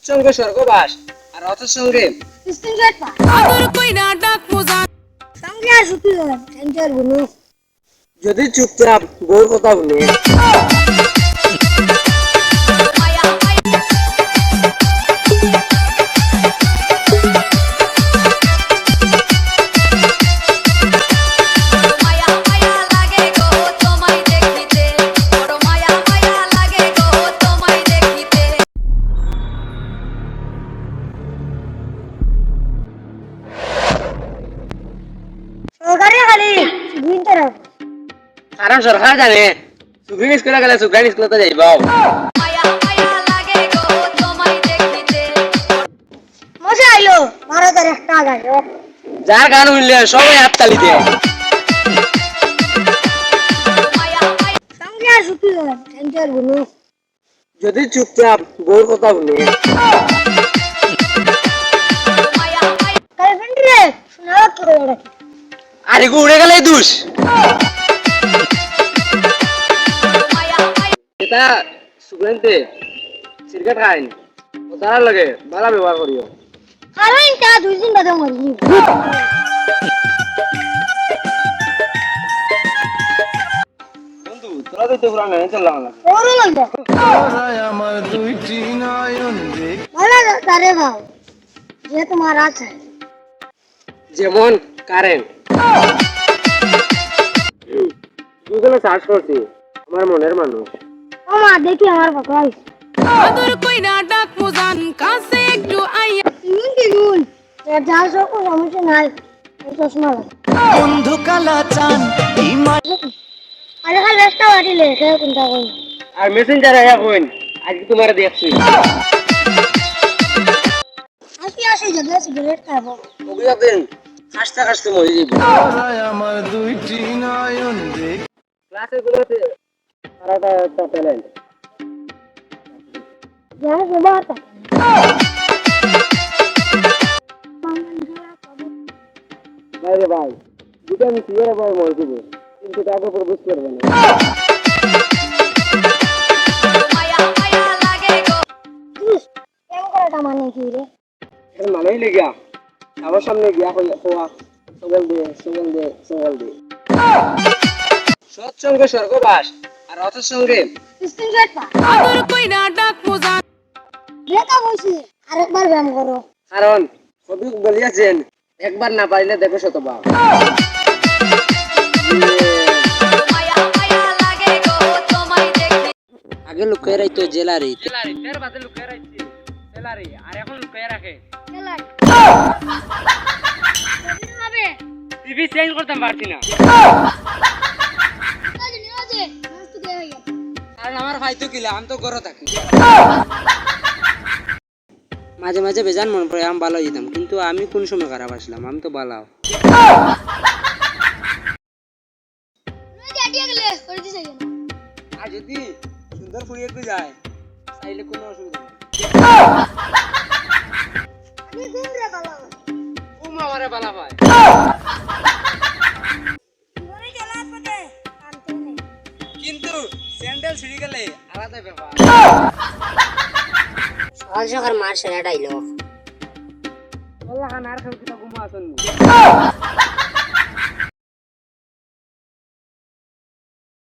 সৎসঙ্গে স্বর্গবাস আর অসৎসঙ্গে screenshot পা আদর কইরা ডাক মোজান সঙ্গে আর সুতি সেন্টার গুলো যদি চুপচাপ বউর কথা শুনে সরকারি খালি দুইটার কারণ সরকার জানে সুপ্রিম স্কুলে গেলে সুপ্রিম স্কুলে তো যাইব মজা আইলো ভারতের একটা গাড়ি যার গান শুনলে সবাই হাততালি দেয় সঙ্গে আর সুতি সেন্টার গুলো যদি চুপচাপ বউর কথা শুনে গার্লফ্রেন্ড রে শোনা কি করে রাখি আর এগু উড়ে গেলেই দুষ এটা সুপ্রিমতে সিগারেট খাইন তার লাগে ভালো ব্যবহার করিও আরে ইনকা দুই দিন বাদে মরি বন্ধু তোরা তো পুরা মেনে চললাম না ওরে লইলো আমার দুইটি নয়ন দেখ ভালো তারে ভাও যে তোমার আছে যেমন কারেন্ট গুগলে সার্চ করছি আমার মনের মানুষ ওমা দেখি আমার কথা আদর কইরা ডাক মোজান কাছে একটু আইয়া তিন যা সব সমস্যা নাই চশমা বন্ধু কালা চান আরে খালি একটা বাড়ি লেখে কোনটা কোন আর মেসেঞ্জারে এখন আজকে তোমার দেখছি আজকে আসে যদি সিগারেট খাবো ওগুলো দিন হাসতে হাসতে মরে যাবে আমার দুইটি নয়ন দেখ ক্লাসে গুলোতে তারা একটা ট্যালেন্ট যা সবার বাইরে ভাই দুটো আমি সিগারেট পরে মরে যাবো কিন্তু তাকে প্রবেশ করবে না কেমন করাটা মানে কি রে এখন মানেই লেগা আমার সামনে গিয়া খোয়া সবল দে সবল দে সবল দে সৎসঙ্গে স্বর্গবাস আর অসৎসঙ্গে স্ক্রিনশট পা আদর কইরা ডাক মোজান দেখা বলছি আরেকবার ব্যায়াম করো কারণ কবি বলিয়াছেন একবার না পাইলে দেখো শতবার আগে লুকিয়ে রাখতো জেলারি তের বাদে লুকিয়ে রাখছি জেলারি আর এখন লুকিয়ে রাখে হবে টিভি চেঞ্জ করতে পারছি না কাজ নিয়ে আছে মস্ত কে হইয়া কারণ আমার ভাই তো কিলা আমি তো ঘরে থাকি মাঝে মাঝে বেজান মনে পড়ে আমি ভালো যেতাম কিন্তু আমি কোন সময় খারাপ আসলাম আমি তো ভালো নদী আটিয়া গেলে করে দিছে কেন আর যদি সুন্দর ফুরিয়ে একটু যায় চাইলে কোনো অসুবিধা নেই আমি ঘুম রে ভালো তুমি আমারে ভালো পায় ঘরে চলার পথে কানতে নেই কিন্তু স্যান্ডেল ছিঁড়ে গেলে আলাদা ব্যাপার সকাল সকাল মার সেরা ডাইলগ বললা খান আর কেউ কিটা ঘুমা আসেন